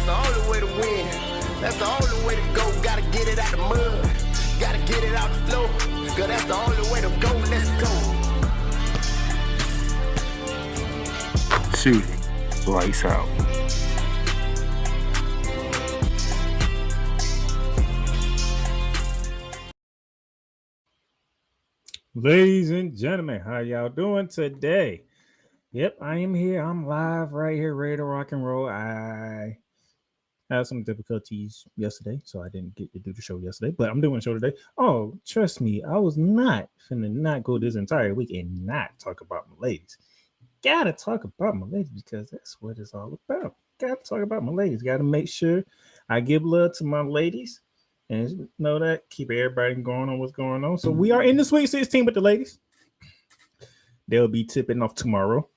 That's the only way to win. That's the only way to go. Gotta get it out the mud. Gotta get it out the flow. Cause that's the only way to go. Let's go. Shooting. Lights out. Ladies and gentlemen, how y'all doing today? Yep, I am here. I'm live right here, ready to rock and roll. I had some difficulties yesterday, so I didn't get to do the show yesterday, but I'm doing the show today. Oh, trust me, I was not finna not go this entire week and not talk about my ladies. Gotta talk about my ladies because that's what it's all about. Gotta talk about my ladies. Gotta make sure I give love to my ladies. And know that, keep everybody going on what's going on. So we are in the Sweet 16 with the ladies. They'll be tipping off tomorrow.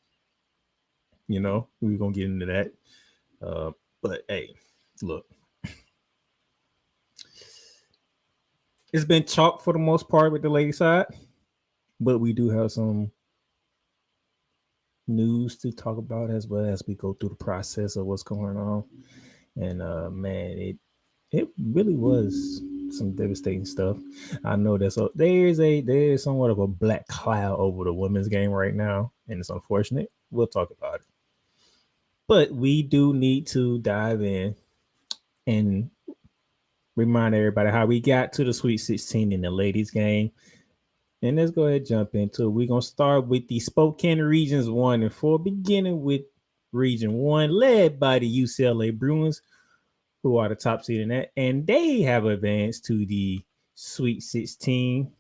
You know, we're going to get into that. But, hey, look. It's been chalk for the most part with the lady side. But we do have some news to talk about as well as we go through the process of what's going on. And, man, it really was some devastating stuff. I know there's somewhat of a black cloud over the women's game right now, and it's unfortunate. We'll talk about it. But we do need to dive in and remind everybody how we got to the Sweet 16 in the ladies game. And let's go ahead and jump into it. We're going to start with the Spokane Regions 1 and 4, beginning with Region 1, led by the UCLA Bruins, who are the top seed in that, and they have advanced to the Sweet 16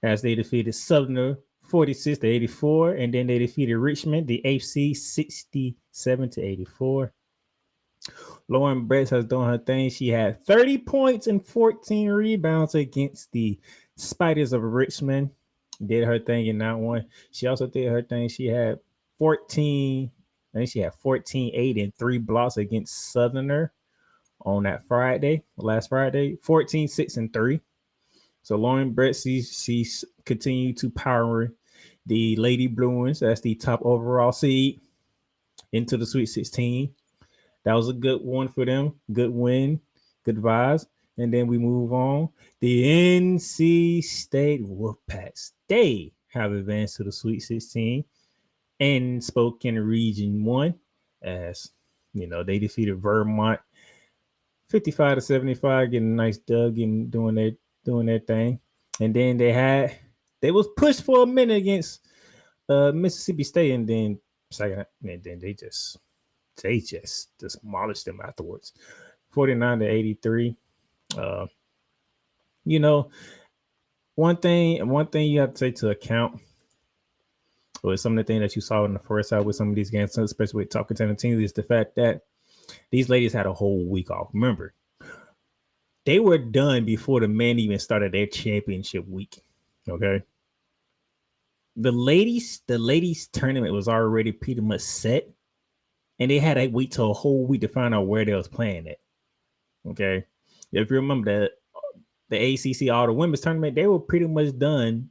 as they defeated Southerner 46-84, and then they defeated Richmond, the HC, 67-84. Lauren Bretz has done her thing. She had 30 points and 14 rebounds against the Spiders of Richmond. Did her thing in that one. She also did her thing. She had 14, I think 8 and 3 blocks against Southerner on that last Friday, 14, 6 and 3. So Lauren Brett, she's continued to power the Lady Bruins as the top overall seed into the Sweet 16. That was a good one for them. Good win, good vibes. And then we move on. The NC State Wolfpacks, they have advanced to the Sweet 16 in Spokane Region 1, as you know, they defeated Vermont 55-75, getting a nice dub and doing their thing. And then they was pushed for a minute against Mississippi State, and then they just demolished them afterwards, 49-83. You know, one thing you have to take to account with some of the things that you saw in the first half with some of these games, especially with top contending teams, is the fact that these ladies had a whole week off. Remember, they were done before the men even started their championship week. Okay. The ladies tournament was already pretty much set, and they had to wait till a whole week to find out where they was playing it. Okay. If you remember the ACC All the Women's Tournament, they were pretty much done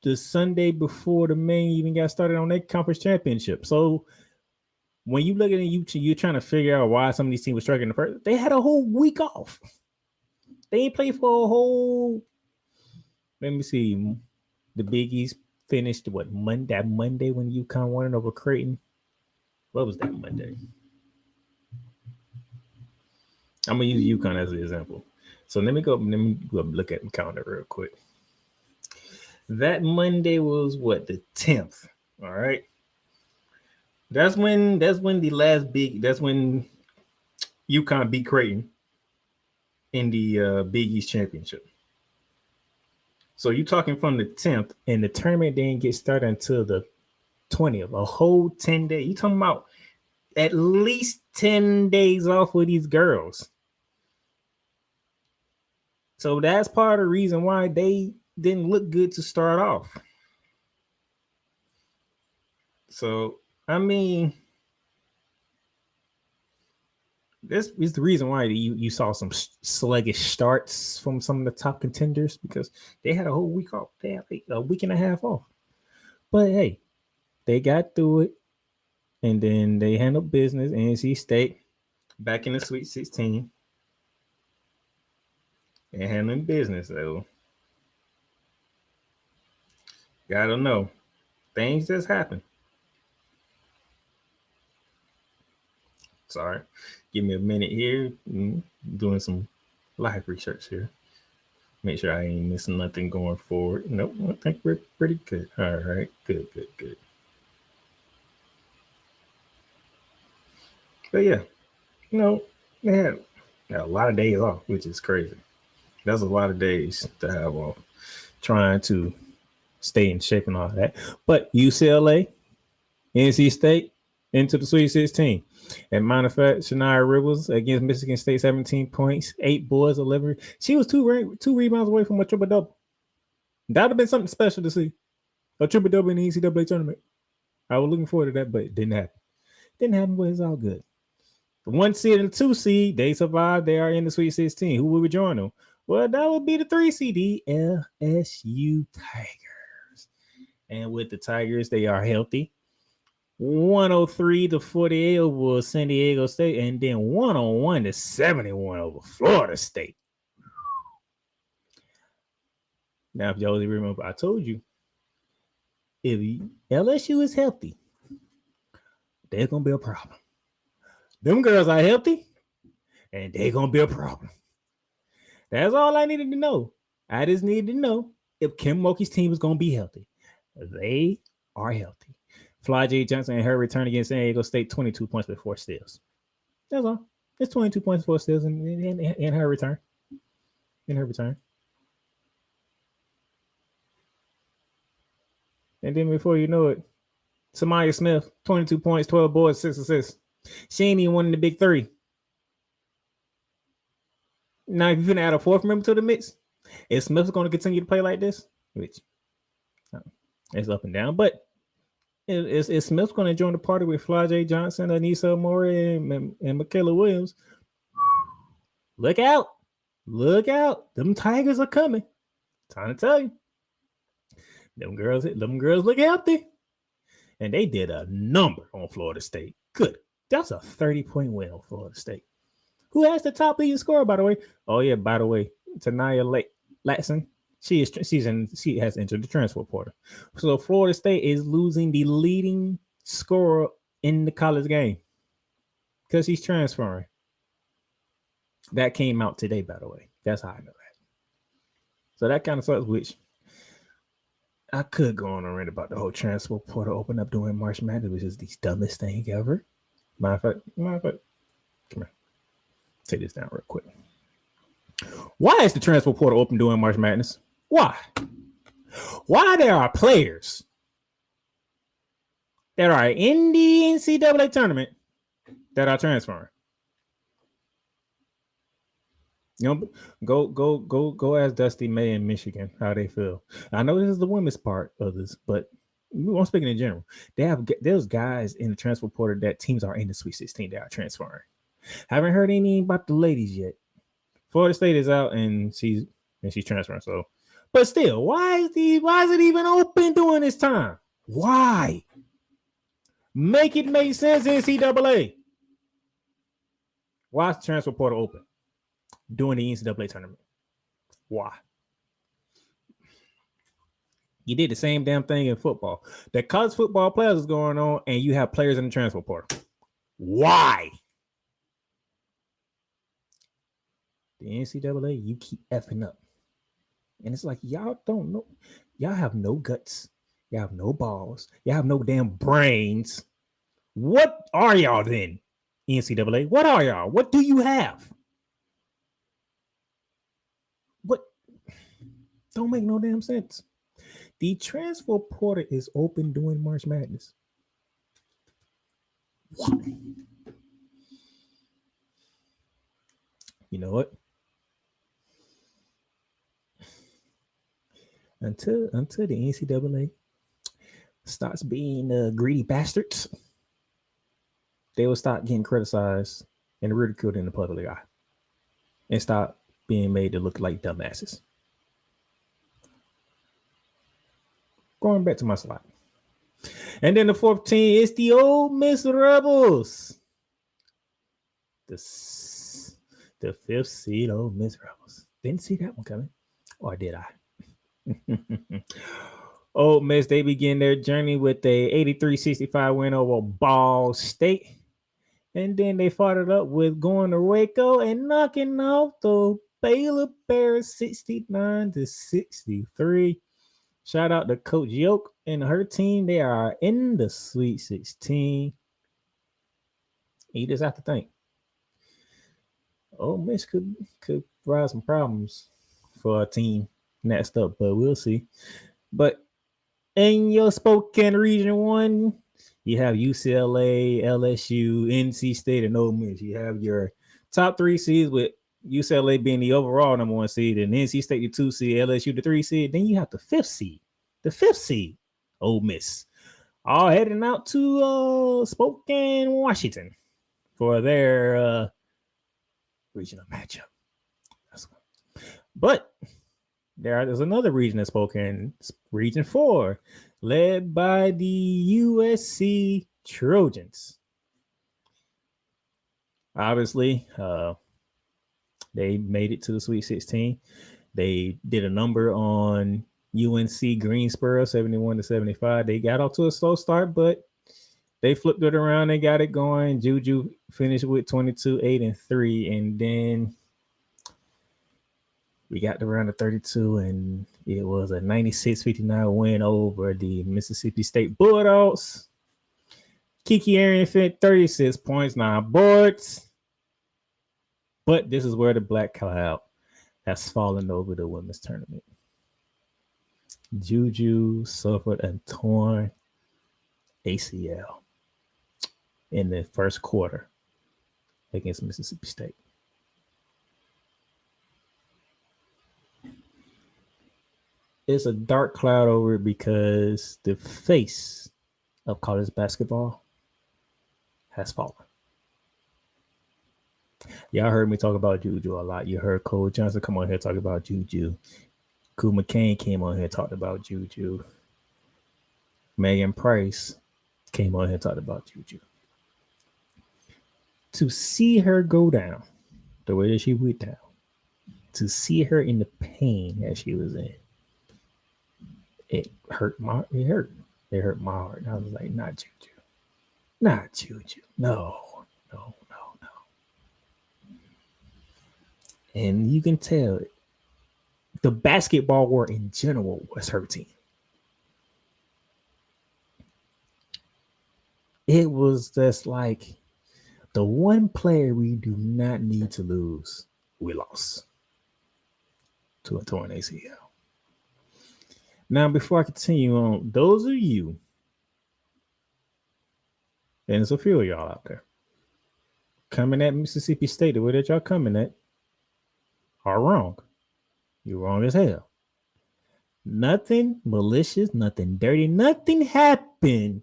the Sunday before the men even got started on their conference championship. So when you look at it, you're trying to figure out why some of these teams were struggling the first. They had a whole week off. They ain't played for a whole. Let me see. The Big East finished that Monday when UConn won over Creighton. What was that Monday? I'm gonna use UConn as an example. So let me go look at the calendar real quick. That Monday was what, the 10th. All right. That's when that's when UConn beat Creighton in the Big East Championship. So you're talking from the 10th, and the tournament didn't get started until the 20th, a whole 10 days. You're talking about at least 10 days off with these girls. So that's part of the reason why they didn't look good to start off. So, I mean, this is the reason why you saw some sluggish starts from some of the top contenders, because they had a whole week off. They had a week and a half off. But hey, they got through it. And then they handled business. NC State back in the Sweet 16. And handling business, though. Gotta know. Things just happen. Sorry. Give me a minute here. Doing some live research here. Make sure I ain't missing nothing going forward. Nope. I think we're pretty good. All right. Good. But yeah, they had a lot of days off, which is crazy. That's a lot of days to have off trying to stay in shape and all that. But UCLA, NC State, into the Sweet 16. And matter of fact, Shania Rivers against Michigan State, 17 points, 8 boards, 11. She was two rebounds away from a triple-double. That would have been something special to see. A triple-double in the NCAA tournament. I was looking forward to that, but it didn't happen. Didn't happen, but it's all good. The 1 seed and the 2 seed, they survived. They are in the Sweet 16. Who will we join them? Well, that would be the 3 seed, the LSU Tigers. And with the Tigers, they are healthy. 103 to 48 over San Diego State, and then 101 to 71 over Florida State. Now, if y'all remember, I told you, if LSU is healthy, there's going to be a problem. Them girls are healthy, and they're going to be a problem. That's all I needed to know. I just needed to know if Kim Mulkey's team is going to be healthy. They are healthy. Fly J. Johnson and her return against San Diego State, 22 points with 4 steals. That's all. It's 22 points, 4 steals in her return. In her return. And then before you know it, Samaya Smith, 22 points, 12 boards, 6 assists. She ain't even one in the big 3. Now, if you're going to add a 4th member to the mix, is Smith's going to continue to play like this? Which it's up and down, but is Smith going to join the party with Fly J. Johnson, Anissa Mori, and Michaela Williams? Look out. Look out. Them Tigers are coming. Time to tell you. Them girls look healthy. And they did a number on Florida State. Good. That's a 30-point win on Florida State. Who has the top leading scorer, by the way? Oh, yeah, by the way, Tanaya Latson. She has entered the transfer portal. So Florida State is losing the leading scorer in the college game because he's transferring. That came out today, by the way. That's how I know that. So that kind of sucks, which I could go on and rant about the whole transfer portal open up during March Madness, which is the dumbest thing ever. Matter of fact, come here. Take this down real quick. Why is the transfer portal open during March Madness? Why? Why there are players that are in the NCAA tournament that are transferring? Go ask Dusty May in Michigan how they feel. I know this is the women's part of this, but I'm speaking in general. There's guys in the transfer portal that teams are in the Sweet 16 that are transferring. Haven't heard anything about the ladies yet. Florida State is out and she's transferring. So, but still, why is it even open during this time? Why? Make it make sense, NCAA. Why is the transfer portal open during the NCAA tournament? Why? You did the same damn thing in football. The college football playoffs is going on, and you have players in the transfer portal. Why? The NCAA, you keep effing up. And it's like, y'all don't know. Y'all have no guts. Y'all have no balls. Y'all have no damn brains. What are y'all then, NCAA? What are y'all? What do you have? What? Don't make no damn sense. The transfer portal is open during March Madness. What? You know what? Until the NCAA starts being greedy bastards, they will start getting criticized and ridiculed in the public eye and start being made to look like dumbasses. Going back to my slide. And then the 4th team is the Ole Miss Rebels. The 5th seed Ole Miss Rebels. Didn't see that one coming. Or did I? Ole Miss, they begin their journey with a 83-65 win over Ball State. And then they followed it up with going to Waco and knocking off the Baylor Bears 69-63. Shout out to Coach Yoke and her team. They are in the Sweet 16. You just have to think. Ole Miss could provide some problems for a team next up, but we'll see. But in your Spokane Region 1, you have UCLA, LSU, NC State, and Ole Miss. You have your top 3 seeds with UCLA being the overall number 1 seed, and NC State the 2 seed, LSU the 3 seed. Then you have the 5th seed. The 5th seed, Ole Miss. All heading out to Spokane, Washington for their regional matchup. But there's another region in Spokane, Region 4, led by the USC Trojans. Obviously, they made it to the Sweet 16. They did a number on UNC Greensboro, 71-75. They got off to a slow start, but they flipped it around. They got it going. Juju finished with 22, 8, and 3. And then we got to round of 32, and it was a 96-59 win over the Mississippi State Bulldogs. Kiki Arian fit 36 points, 9 boards. But this is where the black cloud has fallen over the women's tournament. Juju suffered a torn ACL in the first quarter against Mississippi State. It's a dark cloud over it because the face of college basketball has fallen. Y'all heard me talk about Juju a lot. You heard Cole Johnson come on here talk about Juju. Kool McCain came on here and talked about Juju. Megan Price came on here and talked about Juju. To see her go down the way that she went down, to see her in the pain that she was in, it hurt my heart. I was like, not Juju. No. And you can tell the basketball world in general was hurting. It was just like the one player we do not need to lose, we lost to a torn ACL. Now, before I continue on, those of you, and there's a few of y'all out there, coming at Mississippi State the way that y'all coming at, are wrong. You're wrong as hell. Nothing malicious, nothing dirty, nothing happened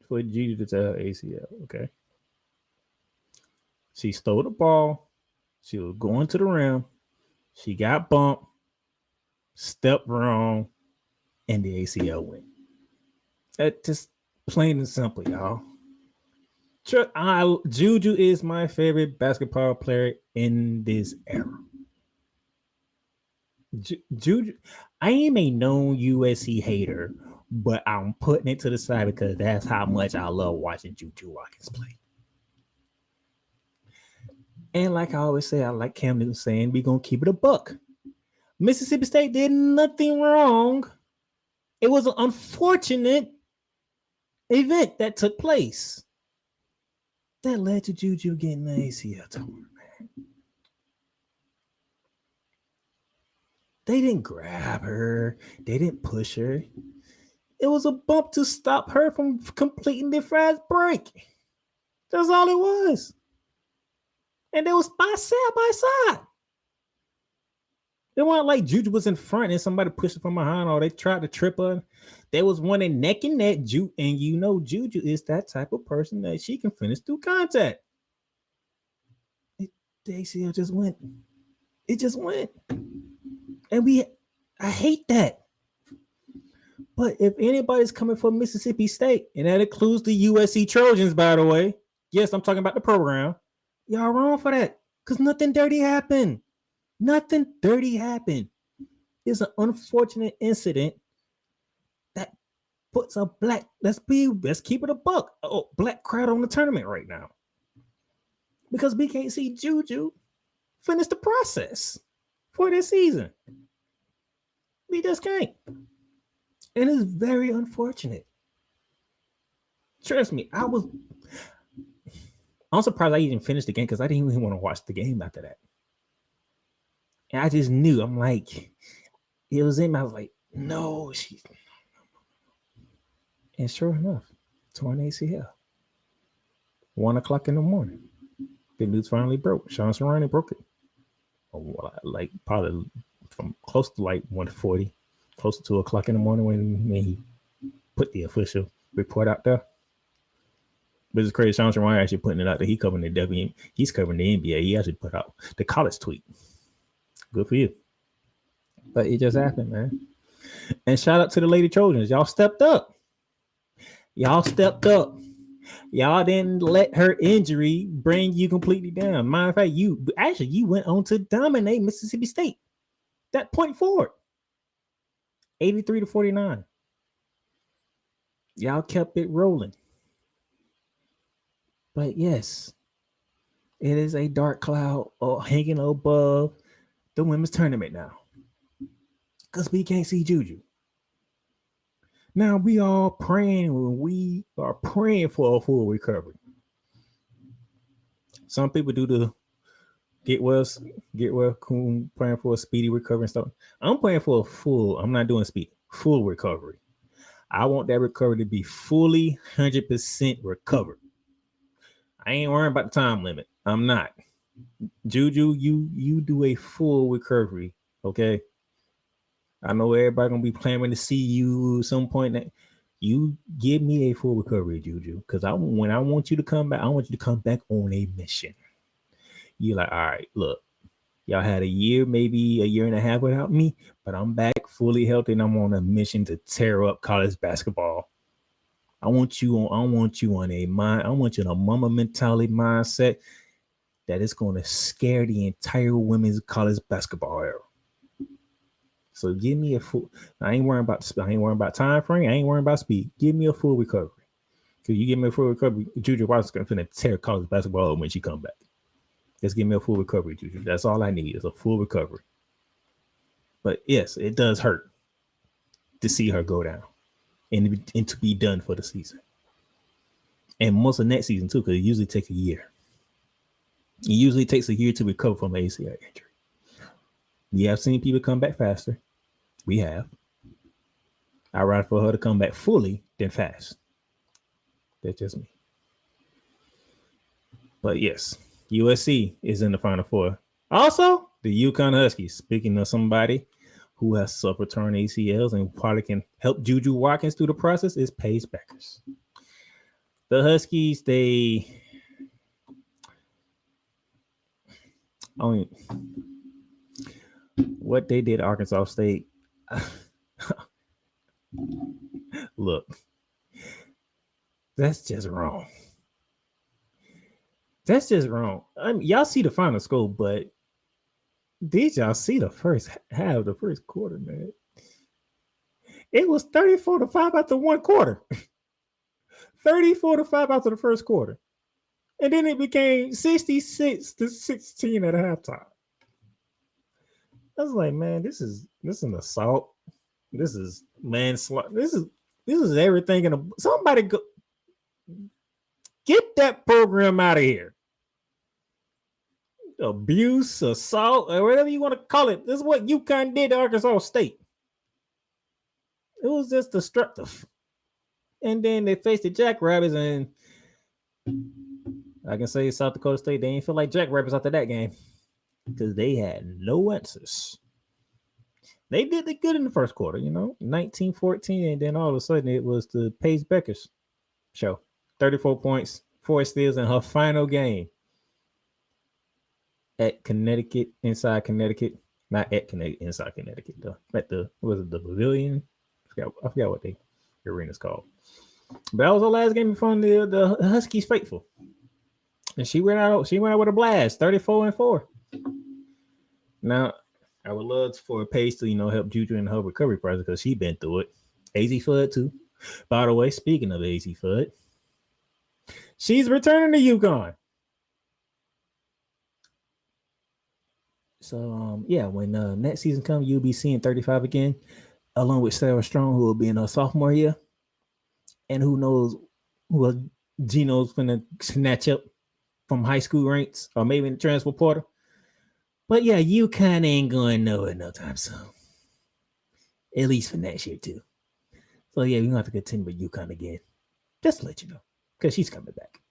for Juju to tell ACL, okay? She stole the ball. She was going to the rim. She got bumped, stepped wrong, and the ACL went. That just plain and simple, y'all. Juju is my favorite basketball player in this era. Juju, I am a known USC hater, but I'm putting it to the side because that's how much I love watching Juju Watkins play. And like I always say, I like Cam Newton saying, we're going to keep it a buck. Mississippi State did nothing wrong. It was an unfortunate event that took place that led to Juju getting the ACL torn, man. They didn't grab her. They didn't push her. It was a bump to stop her from completing the fast break. That's all it was. And they was side by side. It wasn't like Juju was in front and somebody pushed her from behind or they tried to trip her. There was one in neck and neck. And you know Juju is that type of person that she can finish through contact. The ACL just went. It just went. And I hate that. But if anybody's coming from Mississippi State, and that includes the USC Trojans, by the way, yes, I'm talking about the program, y'all wrong for that. Because nothing dirty happened. Nothing dirty happened. It's an unfortunate incident that puts a black, let's keep it a buck, black crowd on the tournament right now. Because we can't see Juju finish the process for this season. We just can't. And it's very unfortunate. Trust me, I'm surprised I even finished the game because I didn't even want to watch the game after that. And I just knew, I'm like, it was in me. I was like, no, she's. And sure enough, torn ACL. 1 o'clock in the morning. The news finally broke. Sean Serrani broke it. Like probably from close to like 1:40, close to 2 o'clock in the morning when he put the official report out there. But it's crazy. Sean Serrani actually putting it out there. He's covering the NBA. He actually put out the college tweet. Good for you. But it just happened, man. And shout out to the Lady Trojans. Y'all stepped up. Y'all didn't let her injury bring you completely down. Matter of fact, you went on to dominate Mississippi State. That point forward. 83-49. Y'all kept it rolling. But yes, it is a dark cloud hanging above the women's tournament now. Because we can't see Juju. Now we are praying for a full recovery. Some people do the get well, praying for a speedy recovery and stuff. I'm praying for I'm not doing full recovery. I want that recovery to be fully 100% recovered. I ain't worrying about the time limit. I'm not. Juju, you do a full recovery, okay? I know everybody gonna be planning to see you at some point. That you give me a full recovery, Juju, because when I want you to come back, I want you to come back on a mission. You're like, all right, look, y'all had a year, maybe a year and a half without me, but I'm back fully healthy and I'm on a mission to tear up college basketball. I want you in a mama mentality mindset that is going to scare the entire women's college basketball era. So give me a full. I ain't worrying about time frame. I ain't worrying about speed. Give me a full recovery. Because you give me a full recovery, Juju Watson's gonna tear college basketball when she come back. Just give me a full recovery, Juju. That's all I need is a full recovery. But yes, it does hurt to see her go down and to be done for the season. And most of next season too, because it usually takes a year. It usually takes a year to recover from an ACL injury. We have seen people come back faster. We have. I'd rather for her to come back fully than fast. That's just me. But yes, USC is in the Final Four. Also, the UConn Huskies. Speaking of somebody who has suffered torn ACLs and probably can help Juju Watkins through the process is Paige Beckers. The Huskies, what they did at Arkansas State, look, that's just wrong. That's just wrong. I mean, y'all see the final score, but did y'all see the first half, the first quarter, man? It was 34-5 after one quarter. 34-5 after the first quarter. And then it became 66-16 at halftime. I was like, man, this is an assault. This is manslaughter. This is everything somebody go get that program out of here. Abuse, assault, or whatever you want to call it. This is what UConn did to Arkansas State. It was just destructive. And then they faced the Jackrabbits, and I can say South Dakota State, they didn't feel like Jackrabbits after that game because they had no answers. They did it good in the first quarter, 19-14, and then all of a sudden it was the Paige Beckers show. 34 points, 4 steals in her final game at Connecticut, inside Connecticut. Not at Connecticut, inside Connecticut, though. At the Pavilion I forgot what the arena's called. But that was the last game from the Huskies faithful. And she went out with a blast, 34-4. Now, I would love for Paige to, help Juju in her recovery process because she's been through it. AZ Fudd too. By the way, speaking of AZ Fudd, she's returning to UConn. So, when next season comes, you'll be seeing 35 again, along with Sarah Strong, who will be in her sophomore year. And who knows who Gino's going to snatch up from high school ranks or maybe in the transfer portal. But yeah, UConn ain't going nowhere no time soon. At least for next year, too. So yeah, we're going to have to continue with UConn again. Just to let you know. Because she's coming back.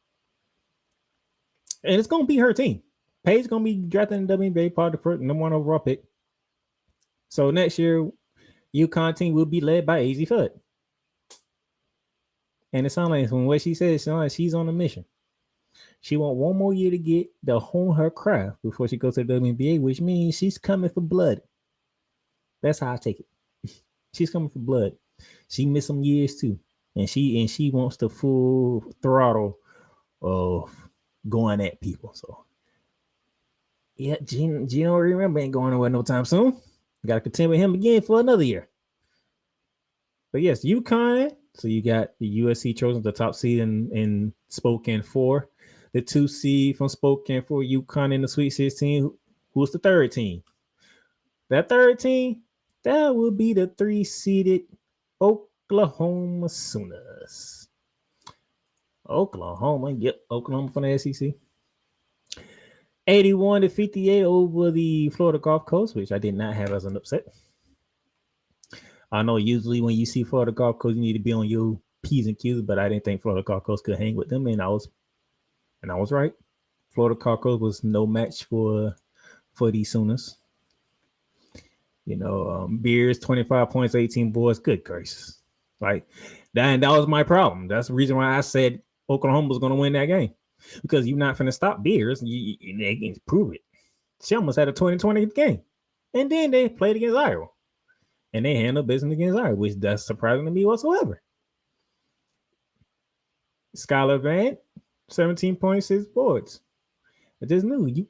And it's going to be her team. Paige's going to be drafted in the WNBA, part of the first number 1 overall pick. So next year, UConn team will be led by AZ Fudd. And it sounds like from what she says, it sounds like she's on a mission. She want one more year to get to hone her craft before she goes to the WNBA, which means she's coming for blood. That's how I take it. She's coming for blood. She missed some years too, and she wants the full throttle of going at people. So yeah, Gino remember ain't going nowhere no time soon. Got to contend with him again for another year. But yes, UConn. So you got the USC chosen the top seed in Spokane 4. The 2 seed from Spokane 4, UConn in the Sweet 16. Who's the third team? That third team, that would be the 3-seeded Oklahoma Sooners. Oklahoma from the SEC. 81-58 over the Florida Gulf Coast, which I did not have as an upset. I know usually when you see Florida Gulf Coast, you need to be on your P's and Q's, but I didn't think Florida Gulf Coast could hang with them, and I was right. Florida Gulf Coast was no match for these Sooners. Beers, 25 points, 18 boards. Good gracious. Like that was my problem. That's the reason why I said Oklahoma was going to win that game. Because you're not going to stop Beers. They can prove it. She almost had a 20-20 game. And then they played against Iowa. And they handled business against Iowa, which that's surprising to me whatsoever. Skylar Van, 17.6 boards. I just knew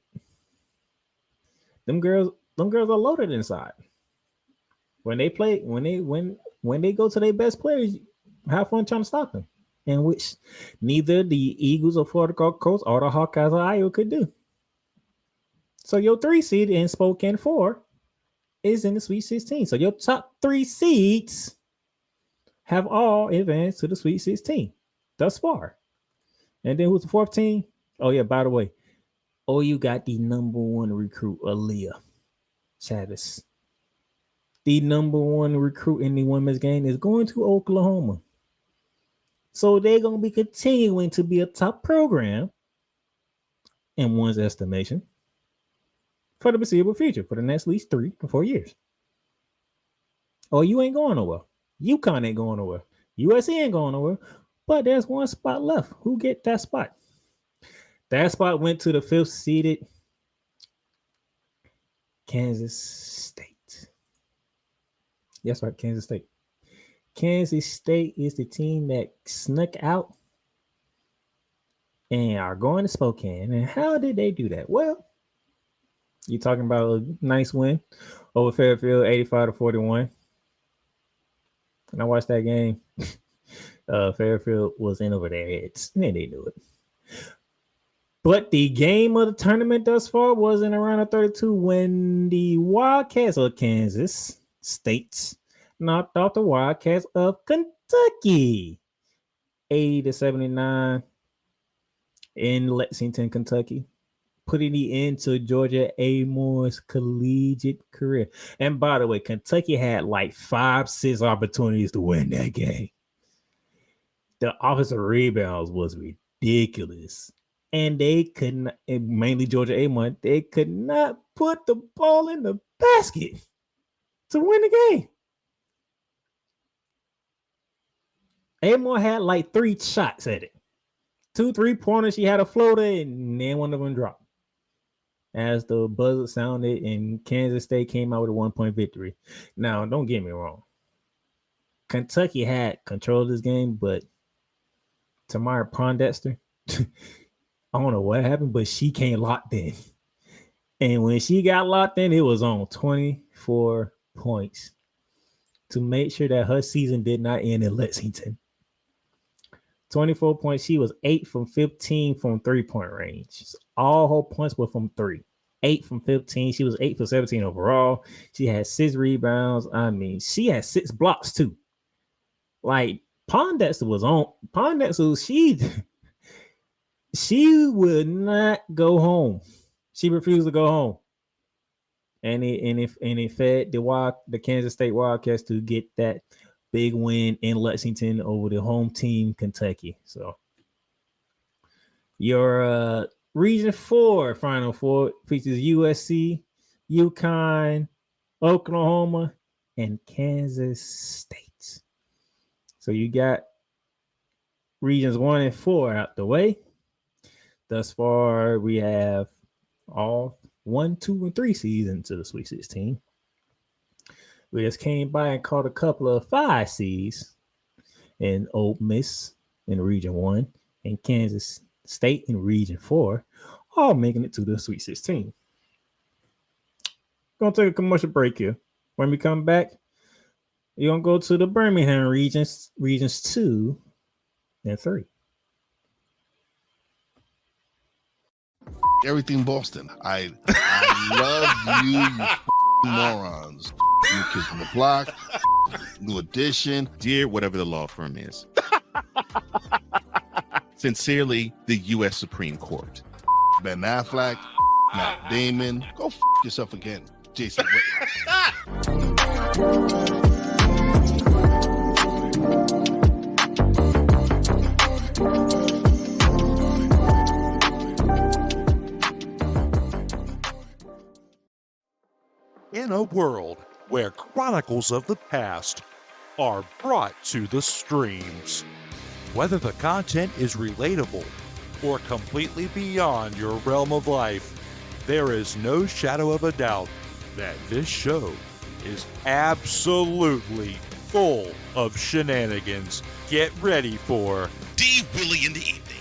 them girls are loaded inside. When they play, when they go to their best players, have fun trying to stop them. And which neither the Eagles of Florida Gulf Coast or the Hawkeyes of Iowa could do. So your 3 seed in Spokane 4 is in the Sweet 16. So your top 3 seeds have all advanced to the Sweet 16 thus far. And then who's the 4th team? Oh, yeah, by the way. You got the number 1 recruit, Aaliyah Chavez. The number 1 recruit in the women's game is going to Oklahoma. So they're going to be continuing to be a top program in one's estimation for the foreseeable future, for the next at least 3 to 4 years. You ain't going nowhere. UConn ain't going nowhere. USC ain't going nowhere. But there's one spot left. Who get that spot? That spot went to the 5th seeded Kansas State. That's right, Kansas State. Kansas State is the team that snuck out and are going to Spokane. And how did they do that? Well, you're talking about a nice win over Fairfield, 85-41. And I watched that game. Fairfield was in over their heads. And they knew it. But the game of the tournament thus far was in around 32 when the Wildcats of Kansas State knocked off the Wildcats of Kentucky 80-79 in Lexington, Kentucky, putting the end to Georgia Amore's collegiate career. And by the way, Kentucky had like 5-6 opportunities to win that game. The offensive rebounds was ridiculous. And they could not, mainly Georgia Amore, they could not put the ball in the basket to win the game. Amore had like 3 shots at it. 2 3-pointers. She had a floater, and then one of them dropped. As the buzzer sounded, and Kansas State came out with a 1-point victory. Now, don't get me wrong. Kentucky had control of this game, but Tamara Pondexter, I don't know what happened, but she came locked in. And when she got locked in, it was on 24 points to make sure that her season did not end in Lexington. 24 points. She was 8 from 15 from 3-point range. All her points were from 3. 8 from 15. She was 8 for 17 overall. She had 6 rebounds. I mean, she had 6 blocks too. Like Pondexter was on. Pondexter, she would not go home. She refused to go home. And it fed the Kansas State Wildcats to get that big win in Lexington over the home team, Kentucky. So your Region 4 Final Four features USC, UConn, Oklahoma, and Kansas State. So you got Regions 1 and 4 out the way. Thus far, we have all 1, 2, and 3 seeds into the Sweet 16. We just came by and caught a couple of 5 seeds in Ole Miss in Region 1 and Kansas State in Region 4, all making it to the Sweet 16. Gonna take a commercial break here. When we come back, you're gonna go to the Birmingham regions 2 and 3. Everything Boston. I love you morons. New Kids on the Block, New Edition, Dear whatever the law firm is. Sincerely, the U.S. Supreme Court. Ben Affleck, Matt Damon. Go yourself again, Jason Whitlock. In a world where chronicles of the past are brought to the streams, whether the content is relatable or completely beyond your realm of life, there is no shadow of a doubt that this show is absolutely full of shenanigans. Get ready for D. Willie in the evening,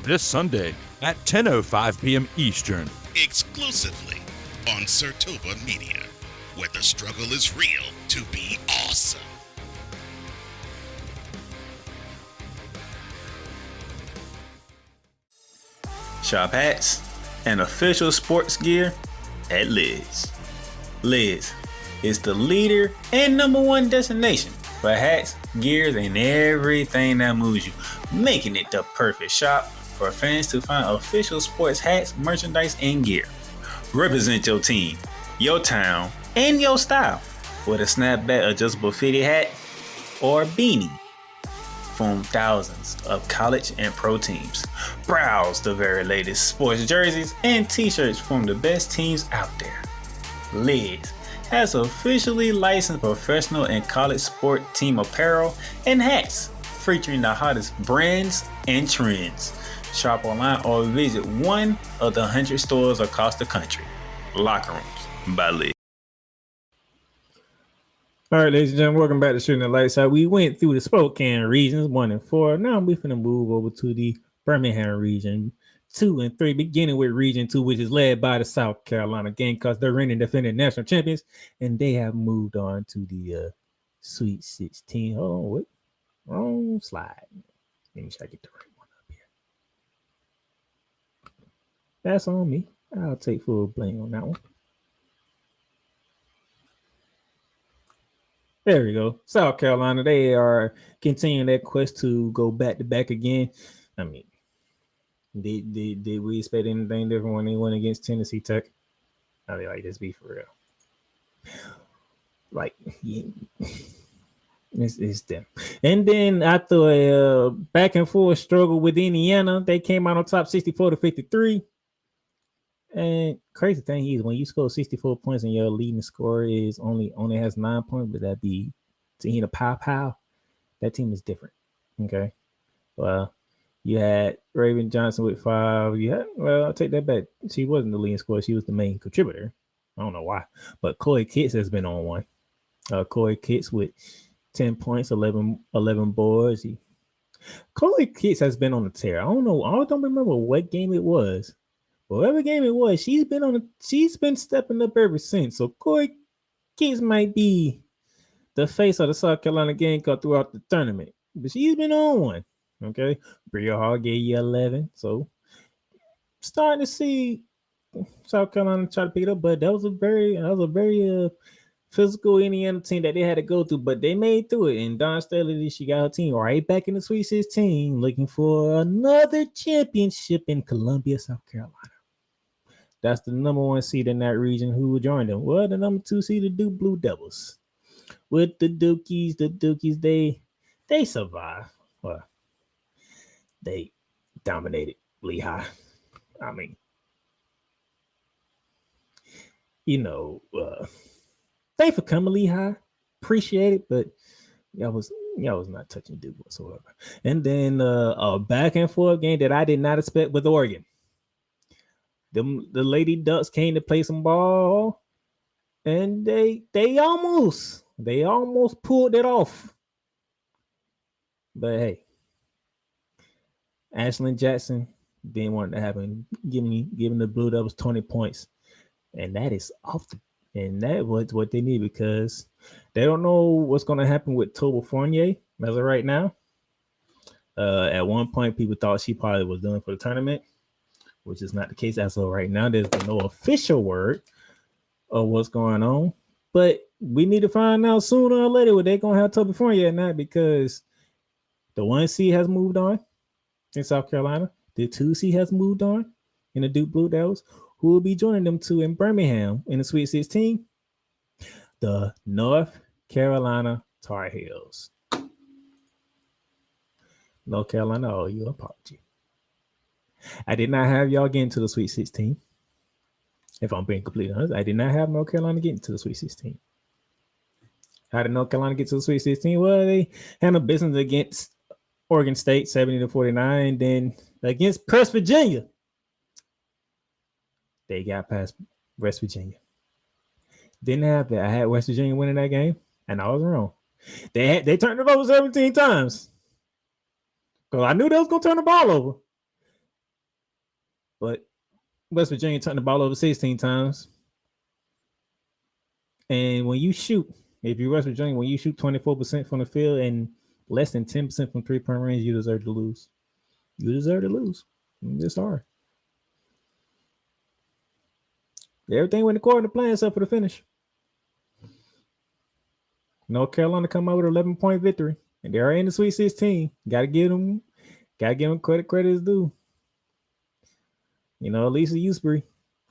this Sunday at 10:05 p.m. Eastern, exclusively on Sertoba Media, where the struggle is real to be awesome. Shop hats and official sports gear at Lids. Lids is the leader and #1 destination for hats, gears, and everything that moves you, making it the perfect shop for fans to find official sports hats, merchandise, and gear. Represent your team, your town, and your style with a snapback adjustable fitted hat or beanie from thousands of college and pro teams. Browse the very latest sports jerseys and t-shirts from the best teams out there. Lids has officially licensed professional and college sport team apparel and hats featuring the hottest brands and trends. Shop online or visit one of the 100 stores across the country. Locker Rooms by Lids. All right, ladies and gentlemen, welcome back to Shooting the Lights Out. We went through the Spokane regions 1 and 4. Now we're going to move over to the Birmingham region 2 and 3, beginning with Region 2, which is led by the South Carolina Gamecocks. They're reigning defending national champions, and they have moved on to the Sweet 16. Oh, what? Wrong slide. Let me try to get the right one up here. That's on me. I'll take full blame on that one. There we go. South Carolina, they are continuing their quest to go back-to-back again. I mean, did we expect anything different when they went against Tennessee Tech? Now they like this be for real. Like, yeah, it's them. And then after a back and forth struggle with Indiana, they came out on top 64-53. And crazy thing is, when you score 64 points and your leading scorer is only has 9 points, but that be Tahina Pow, that team is different. Okay. Well, you had Raven Johnson with 5. Well, I'll take that back. She wasn't the leading scorer, she was the main contributor. I don't know why. But Chloe Kitts has been on one. Chloe Kitts with 10 points, 11 boards. Chloe Kitts has been on the tear. I don't know. I don't remember what game it was. But whatever game it was, she's been stepping up ever since. So Chloe Kitts might be the face of the South Carolina Gamecock throughout the tournament. But she's been on one. Okay. Bria Hall gave you 11. So starting to see South Carolina try to pick it up, but that was a very physical Indiana team that they had to go through, but they made through it. And Dawn Staley, she got her team right back in the Sweet 16, looking for another championship in Columbia, South Carolina. That's the number 1 seed in that region. Who will join them? Well, the number 2 seed, the Duke Blue Devils. With the Dukies, they survived. Well, they dominated Lehigh. I mean, thanks for coming, Lehigh. Appreciate it, but y'all was not touching Duke whatsoever. And then a back and forth game that I did not expect with Oregon. The Lady Ducks came to play some ball, and they almost pulled it off. But hey, Ashlyn Jackson didn't want it to happen, giving the Blue Devils 20 points. And that is and that was what they need, because they don't know what's going to happen with Toba Fournier as of right now. At one point, people thought she probably was done for the tournament, which is not the case as of right now. There's been no official word of what's going on, but we need to find out sooner or later what they're going to have Toba Fournier or not, because the 1 seed has moved on in South Carolina. The 2 seed has moved on in the Duke Blue Devils, who will be joining them two in Birmingham in the Sweet 16, the North Carolina Tar Heels. North Carolina, oh, you apology. I did not have y'all get into the Sweet 16. If I'm being completely honest, I did not have North Carolina get into the Sweet 16. How did North Carolina get to the Sweet 16? Well, they handled business against Oregon State 70-49, then against West Virginia, they got past West Virginia. Didn't have that. I had West Virginia winning that game, and I was wrong. They turned it over 17 times. Because I knew they was going to turn the ball over. But West Virginia turned the ball over 16 times. And when you shoot, if you're West Virginia, when you shoot 24% from the field and less than 10% from three-point range, you deserve to lose. You deserve to lose. It's hard. Everything went according to plan except for the finish. North Carolina come out with an 11-point victory, and they're in the Sweet 16. Got to give them credit is due. Lisa Usbury,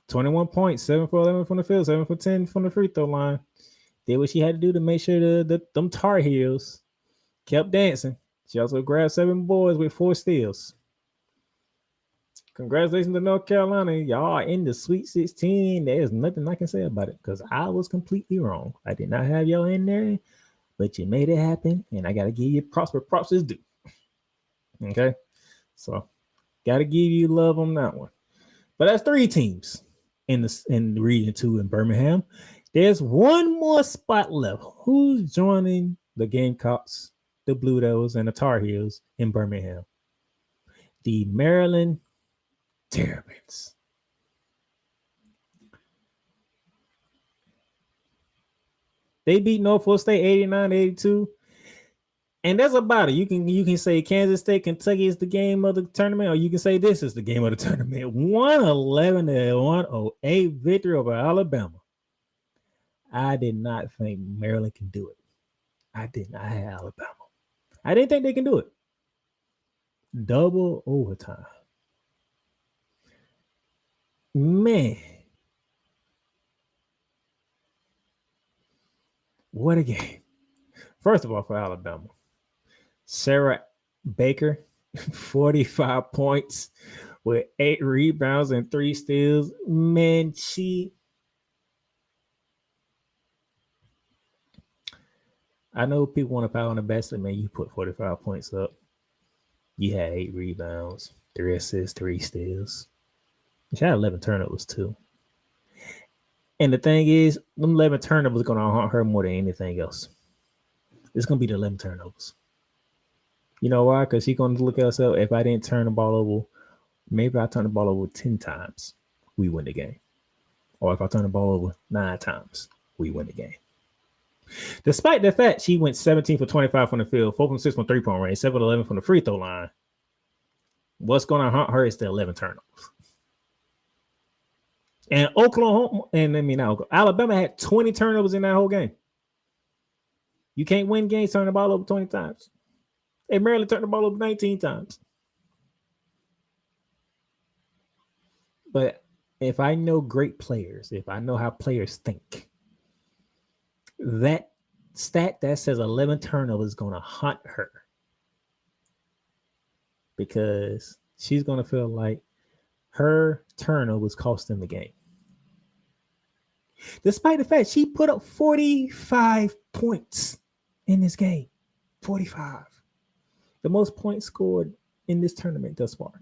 21 points, 7 for 11 from the field, 7 for 10 from the free throw line. Did what she had to do to make sure them Tar Heels kept dancing. She also grabbed 7 boards with 4 steals. Congratulations to North Carolina. Y'all are in the Sweet 16. There's nothing I can say about it because I was completely wrong. I did not have y'all in there, but you made it happen, and I got to give you props where props is due. Okay? So, got to give you love on that one. But that's 3 teams in Region 2 in Birmingham. There's one more spot left. Who's joining the Gamecocks, the Blue Devils, and the Tar Heels in Birmingham? The Maryland Terrapins. They beat Norfolk State 89-82. And that's about it. You can say Kansas State, Kentucky is the game of the tournament, or you can say this is the game of the tournament. 111-108 victory over Alabama. I did not think Maryland can do it. I did not have Alabama. I didn't think they can do it. Double overtime. Man. What a game. First of all, for Alabama, Sarah Baker, 45 points with 8 rebounds and 3 steals. Man, I know people want to pile on the best, but man, you put 45 points up. You had 8 rebounds, 3 assists, 3 steals. She had 11 turnovers too. And the thing is, them 11 turnovers are going to haunt her more than anything else. It's gonna be the 11 turnovers. You know why? Because she's gonna look at herself. If I didn't turn the ball over, maybe I turn the ball over 10 times, we win the game. Or if I turn the ball over 9 times, we win the game. Despite the fact she went 17 for 25 from the field, 4 from 6 from 3-point range, 7 11 from the free throw line. What's going to haunt her is the 11 turnovers. And Alabama had 20 turnovers in that whole game. You can't win games turning the ball over 20 times. And Maryland turned the ball over 19 times. But if I know great players, if I know how players think, that stat that says 11 turnovers is going to haunt her. Because she's going to feel like her turnovers cost them the game. Despite the fact she put up 45 points in this game. 45. The most points scored in this tournament thus far.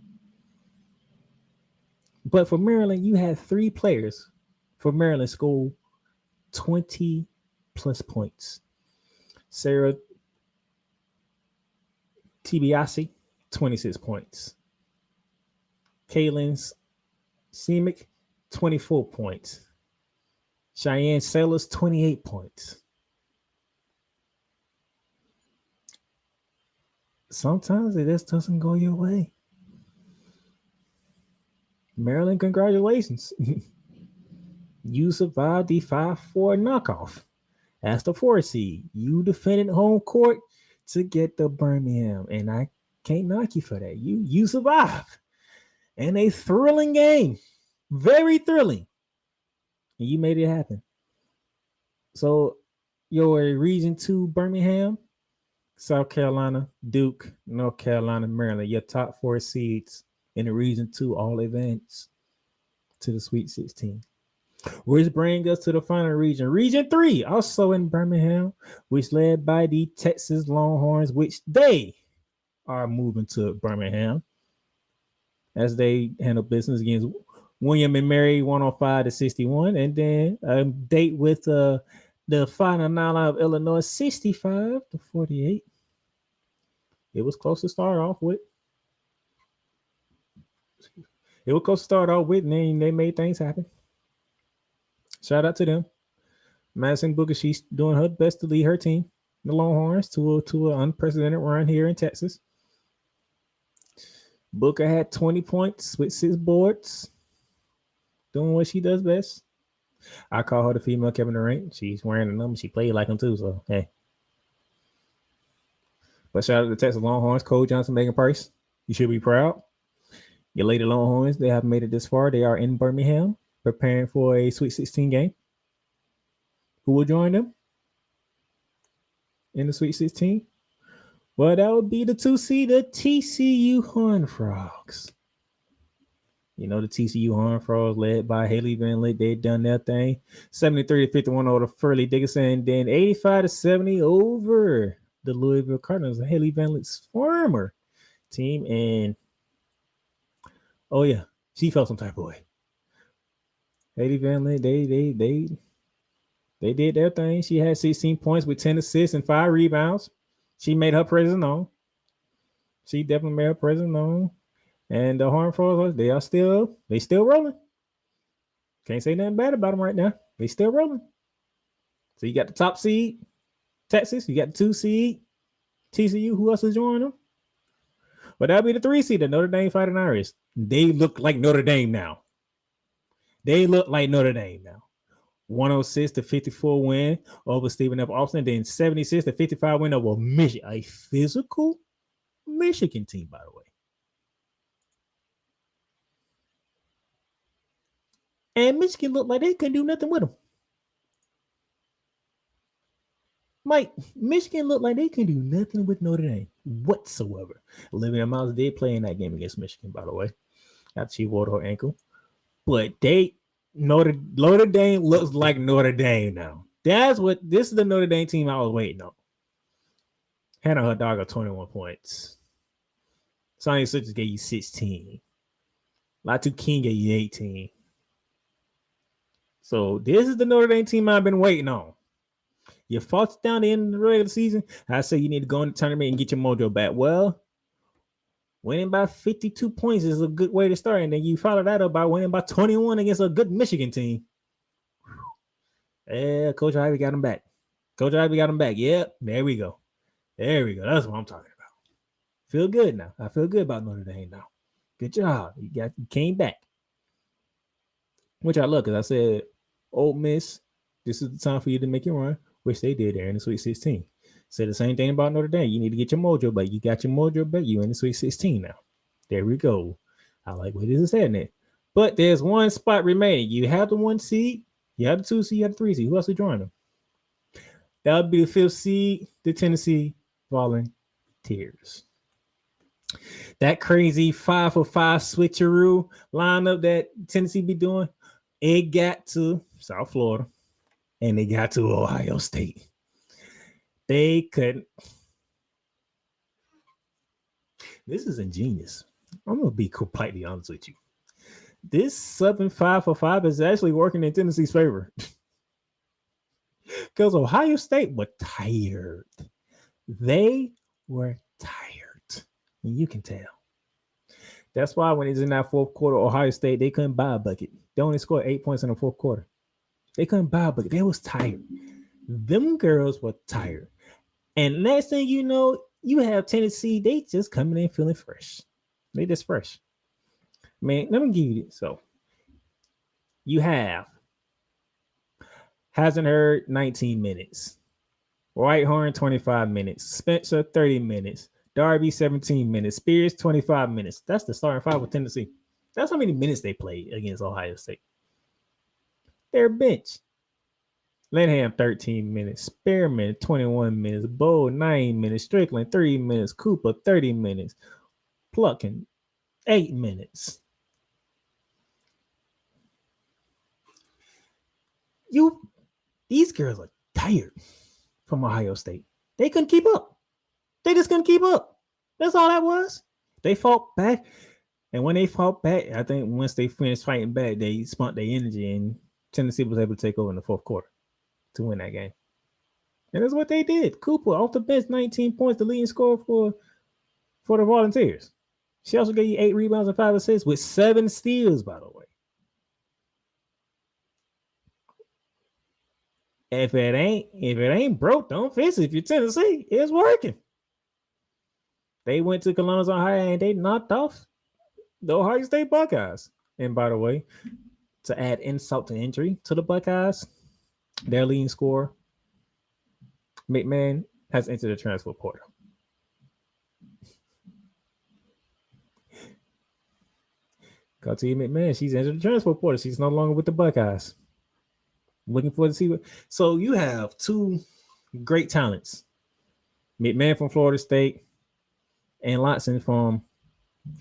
But for Maryland, you had 3 players for Maryland score 20 plus points. Sarah Tibiasi, 26 points. Kaylin Semick, 24 points. Cheyenne Sellers, 28 points. Sometimes it just doesn't go your way. Maryland, congratulations. You survived the 5-4 knockoff. As the 4 seed, you defended home court to get the Birmingham, and I can't knock you for that. You survived. And a thrilling game. Very thrilling. And you made it happen. So your Region 2 Birmingham, South Carolina, Duke, North Carolina, Maryland, your top 4 seeds in the Region 2 all advance to the Sweet 16. Which brings us to the final region. Region 3, also in Birmingham, which led by the Texas Longhorns, which they are moving to Birmingham as they handle business against William and Mary 105-61, and then a date with the final nine of Illinois 65-48. It was close to start off with. And then they made things happen. Shout out to them. Madison Booker, she's doing her best to lead her team, the Longhorns, to an unprecedented run here in Texas. Booker had 20 points with 6 boards, doing what she does best. I call her the female Kevin Durant. She's wearing the number. She played like him too, so hey. But shout out to the Texas Longhorns, Cole Johnson, Megan Price. You should be proud. Your Lady Longhorns, they have made it this far. They are in Birmingham, preparing for a Sweet 16 game. Who will join them in the Sweet 16? Well, that would be the 2 seed, the TCU Horned Frogs. You know, the TCU Horned Frogs led by Haley Van Lith. They've done their thing. 73-51 over the Furley Dickinson, and then 85-70 over the Louisville Cardinals, Haley Van Lith's former team. And oh yeah, she felt some type of way. Haley Van Lith, they did their thing. She had 16 points with 10 assists and 5 rebounds. She made her presence known. She definitely made her presence known. And the Horned Frogs, they still rolling. Can't say nothing bad about them right now. They still rolling. So you got the top seed, Texas. You got the 2 seed, TCU. Who else is joining them? But that'll be the 3 seed, the Notre Dame Fighting Irish. They look like Notre Dame now. 106-54 win over Stephen F. Austin, then 76-55 win over Michigan. A physical Michigan team, by the way. And Michigan looked like they couldn't do nothing with them. Mike, Michigan looked like they couldn't do nothing with Notre Dame whatsoever. Olivia Miles did play in that game against Michigan, by the way, after she wore her ankle. But Notre Dame looks like Notre Dame now. This is the Notre Dame team I was waiting on. Hannah Hidalgo, 21 points. Sonya Suchis gave you 16. Latu King gave you 18. So this is the Notre Dame team I've been waiting on. You fought down the end of the regular season. I say you need to go in the tournament and get your mojo back. Well, winning by 52 points is a good way to start. And then you follow that up by winning by 21 against a good Michigan team. Yeah, Coach Ivy got him back. Yep, there we go. That's what I'm talking about. Feel good now. I feel good about Notre Dame now. Good job. You came back. Which I love, because I said, Ole Miss, this is the time for you to make your run, which they did there in the Sweet 16. Said the same thing about Notre Dame. You need to get your mojo back. You got your mojo back. You in the Sweet 16 now. There we go. I like where this is heading at. But there's one spot remaining. You have the 1 seed. You have the 2 seed. You have the 3 seed. Who else is joining them? That would be the 5th seed, the Tennessee Volunteers. That crazy 5-for-5 switcheroo lineup that Tennessee be doing, it got to South Florida and they got to Ohio State. They couldn't. This is ingenious. I'm going to be completely honest with you. This Southern 5-for-5 is actually working in Tennessee's favor. Because Ohio State were tired. They were tired. And you can tell. That's why when it's in that fourth quarter, Ohio State, they couldn't buy a bucket. They only scored 8 points in the fourth quarter. They couldn't buy a bucket. They was tired. Them girls were tired. And next thing you know, you have Tennessee. They just coming in feeling fresh. They just fresh. Man, let me give you this. So you have Hasenhurst 19 minutes, Whitehorn 25 minutes, Spencer 30 minutes, Darby 17 minutes, Spears 25 minutes. That's the starting 5 with Tennessee. That's how many minutes they played against Ohio State. Their bench. Lenham 13 minutes, Spearman 21 minutes, Bowe 9 minutes, Strickland 3 minutes, Cooper 30 minutes, Pluckin 8 minutes. These girls are tired from Ohio State. They couldn't keep up. They just couldn't keep up. That's all that was. They fought back. And when they fought back, I think once they finished fighting back, they spent their energy, and Tennessee was able to take over in the fourth quarter to win that game. And that's what they did. Cooper off the bench, 19 points, the leading scorer for the Volunteers. She also gave you 8 rebounds and 5 assists with 7 steals, by the way. If it ain't broke, don't fix it. If you're Tennessee, it's working. They went to Columbus, Ohio, and they knocked off the Ohio State Buckeyes. And by the way, to add insult to injury to the Buckeyes, their leading scorer, McMahon, has entered the transfer portal. Got to McMahon, she's entered the transfer portal. She's no longer with the Buckeyes. Looking forward to see what. So you have 2 great talents, McMahon from Florida State and Lotson from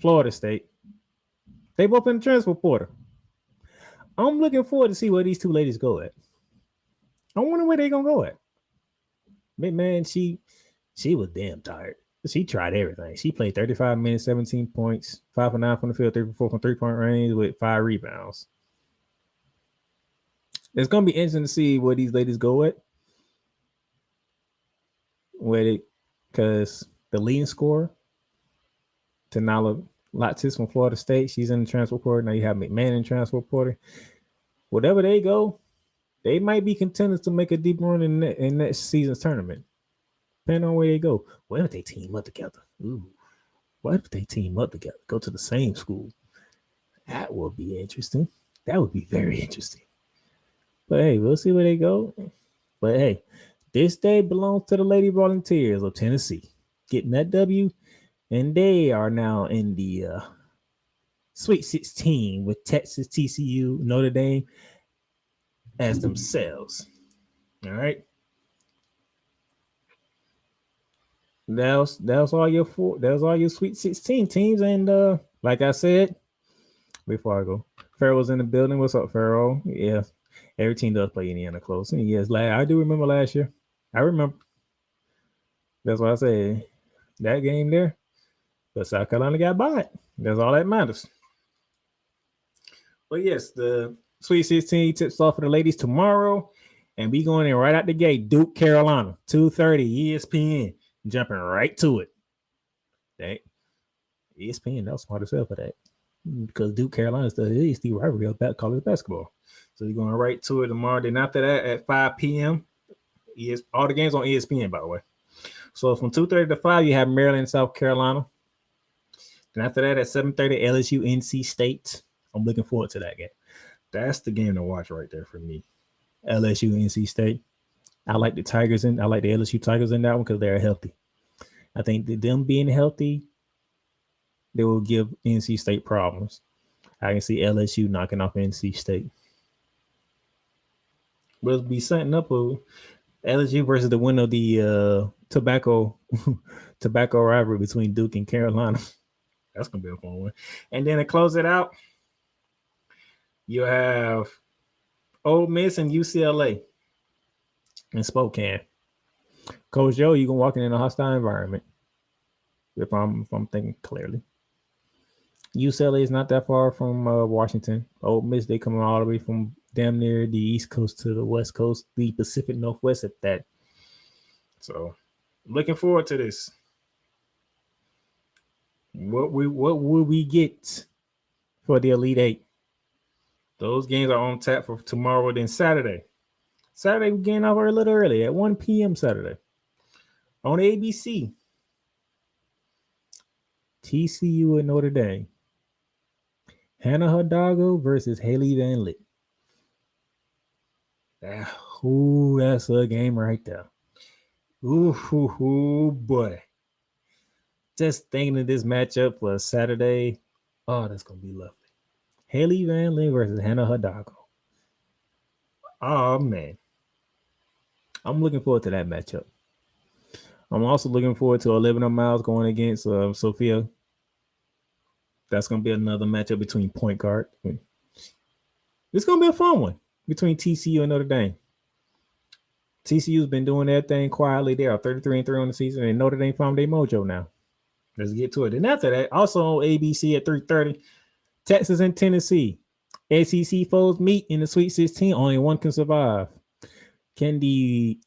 Florida State. They both in the transfer portal. I'm looking forward to see where these 2 ladies go at. I wonder where they're gonna go at. McMahon, she was damn tired. She tried everything. She played 35 minutes, 17 points, 5 for 9 from the field, 3 for 4 from 3-point range with 5 rebounds. It's gonna be interesting to see where these ladies go at. Because the leading scorer, Tanala Latis from Florida State, she's in the transfer portal. Now you have McMahon in the transfer portal. Whatever they go, they might be contenders to make a deep run in next season's tournament. Depending on where they go. What if they team up together? Ooh. What if they team up together? Go to the same school. That would be interesting. That would be very interesting. But hey, we'll see where they go. But hey, this day belongs to the Lady Volunteers of Tennessee. Getting that W. And they are now in the Sweet 16 with Texas, TCU, Notre Dame as themselves. All right. That was all your Sweet 16 teams. And like I said, before I go, Pharaoh's in the building. What's up, Pharaoh? Yeah. Every team does play Indiana close. And yes, I do remember last year. I remember. That's why I say that game there. But South Carolina got by it. That's all that matters. But yes, the Sweet 16 tips off for the ladies tomorrow. And we going in right out the gate. Duke, Carolina, 2:30, ESPN. Jumping right to it. That ESPN, that was smart as hell for that. Because Duke, Carolina is the rivalry of college basketball. So you're going right to it tomorrow. Then after that, at 5 p.m., all the games on ESPN, by the way. So from 2:30 to 5, you have Maryland and South Carolina. Then after that, at 7:30, LSU, NC State. I'm looking forward to that game. That's the game to watch right there for me. LSU, NC State. I like the LSU Tigers in that one because they're healthy. I think that them being healthy, they will give NC State problems. I can see LSU knocking off NC State. We'll be setting up a LSU versus the winner of the tobacco rivalry between Duke and Carolina. That's gonna be a fun one. And then to close it out, you have Ole Miss and UCLA in Spokane. Coach Joe, you can walk in a hostile environment. If I'm thinking clearly. UCLA is not that far from Washington. Ole Miss, they come all the way from damn near the East Coast to the West Coast, the Pacific Northwest at that. So, looking forward to this. What will we get for the Elite Eight? Those games are on tap for tomorrow, then Saturday. Saturday, we're getting off a little early at 1 p.m. Saturday on ABC. TCU and Notre Dame. Hannah Hidalgo versus Haley Van Lith. That's a game right there. Ooh, boy. Just thinking of this matchup for Saturday. Oh, that's going to be lovely. Haley Van Lith versus Hannah Hidalgo. Oh, man. I'm looking forward to that matchup. I'm also looking forward to 11 miles going against Sophia. That's going to be another matchup between point guard. It's going to be a fun one between TCU and Notre Dame. TCU's been doing their thing quietly. They are 33-3 on the season, and Notre Dame found their mojo now. Let's get to it. And after that, also on ABC at 3:30, Texas and Tennessee. SEC foes meet in the Sweet 16. Only one can survive. Can the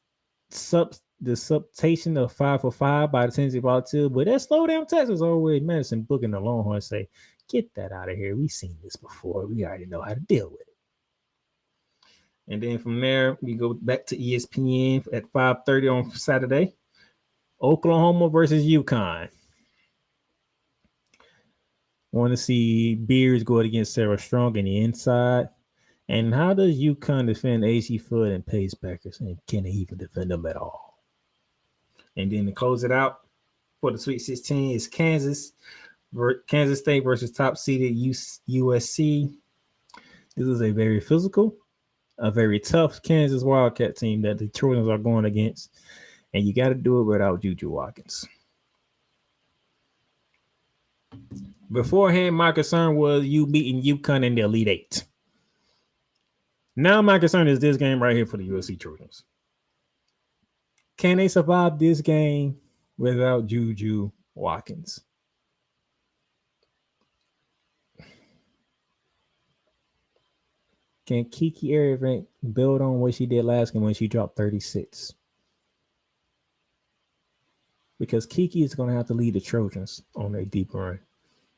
subtation of 5 for 5 by the Tennessee Volunteers, but that slow down Texas always Madison booking the Longhorns say, get that out of here. We've seen this before. We already know how to deal with it. And then from there, we go back to ESPN at 5:30 on Saturday. Oklahoma versus UConn. Want to see Beers go against Sarah Strong in the inside. And how does UConn defend AC Flood and Pace Beckers? And can they even defend them at all? And then to close it out for the Sweet 16 is Kansas State versus top-seeded USC. This is a very physical, a very tough Kansas Wildcat team that the Trojans are going against. And you got to do it without Juju Watkins. Beforehand, my concern was you beating UConn in the Elite Eight. Now my concern is this game right here for the USC Trojans. Can they survive this game without Juju Watkins? Can Kiki Erving build on what she did last game when she dropped 36? Because Kiki is going to have to lead the Trojans on their deep run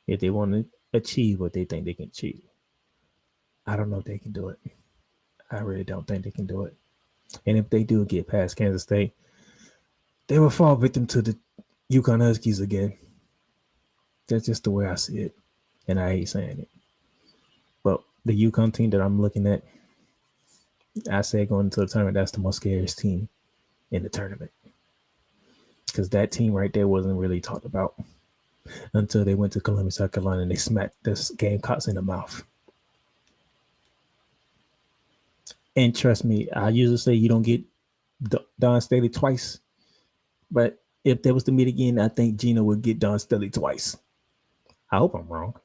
if they want to achieve what they think they can achieve. I don't know if they can do it. I really don't think they can do it. And if they do get past Kansas State, they will fall victim to the UConn Huskies again. That's just the way I see it. And I hate saying it. But the UConn team that I'm looking at, I say going into the tournament, that's the most scariest team in the tournament. Because that team right there wasn't really talked about until they went to Columbia, South Carolina, and they smacked this Gamecocks in the mouth. And trust me, I usually say you don't get Don Staley twice. But if there was to meet again, I think Gino would get Don Staley twice. I hope I'm wrong.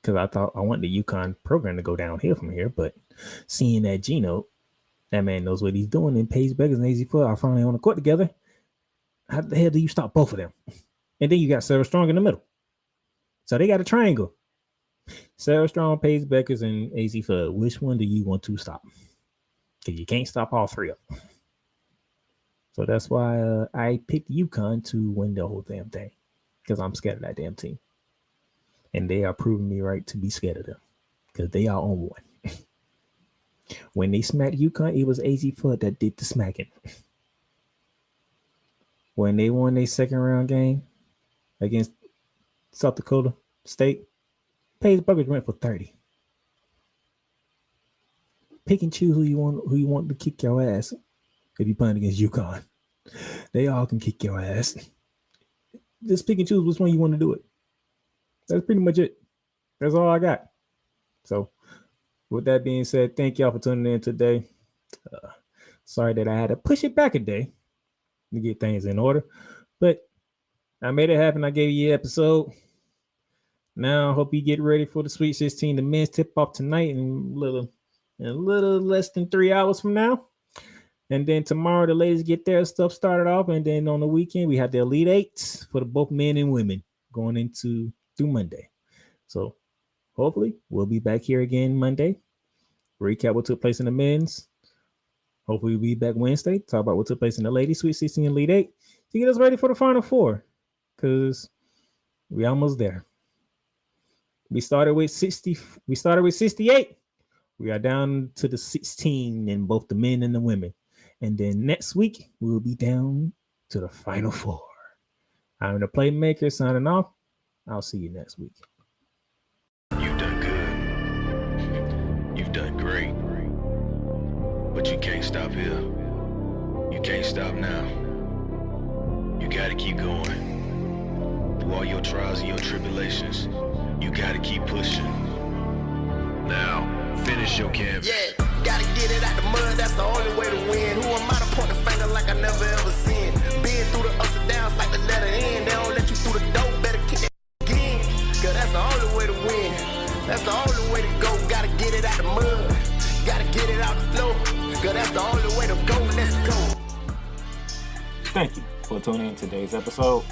Because I want the UConn program to go downhill from here. But seeing that Gino, that man knows what he's doing, and Paige Beckers and AZ Foot are finally on the court together, how the hell do you stop both of them? And then you got Sarah Strong in the middle. So they got a triangle. Sarah Strong, Paige Beckers, and AZ Flood. Which one do you want to stop? because you can't stop all three of them. So that's why I picked UConn to win the whole damn thing, because I'm scared of that damn team. And they are proving me right to be scared of them, because they are on one. When they smacked UConn, it was AZ Flood that did the smacking. When they won their second round game against South Dakota State, Paige Buckers went for 30. Pick and choose who you want to kick your ass if you're playing against UConn. They all can kick your ass. Just pick and choose which one you want to do it. That's pretty much it. That's all I got. So, with that being said, thank y'all for tuning in today. Sorry that I had to push it back a day to get things in order, but I made it happen. I gave you an episode. Now I hope you get ready for the Sweet 16. The men's tip off tonight in a little less than 3 hours from now. And then tomorrow the ladies get their stuff started off. And then on the weekend we have the Elite Eights for both men and women going into through Monday. So hopefully we'll be back here again Monday. Recap what took place in the men's. Hopefully we'll be back Wednesday. Talk about what took place in the ladies Sweet 16 Elite 8 to get us ready for the Final Four. Because we almost there. We started with 60. We started with 68. We are down to the 16 in both the men and the women. And then next week, we'll be down to the Final Four. I'm the Playmaker signing off. I'll see you next week. You've done good. You've done great. But you can't stop here. You can't stop now. You gotta keep going. Through all your trials and your tribulations, you gotta keep pushing. Now, finish your canvas. Yeah, gotta get it out the mud, that's the only way to win. Who am I to point the finger like I never ever seen? Been through the ups and downs like the letter N. They don't let you through the door, better kick that again. Cause that's the only way to win. That's the only way to go. Gotta get it out the mud. Gotta get it out the flow. Cause that's the only way to go. Let's go. Thank you for tuning in to today's episode.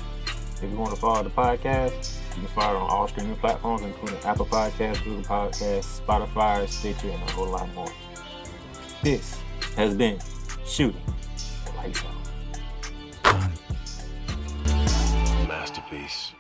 If you want to follow the podcast, you can follow it on all streaming platforms, including Apple Podcasts, Google Podcasts, Spotify, Stitcher, and a whole lot more. This has been Shooting the Lights Out. Masterpiece.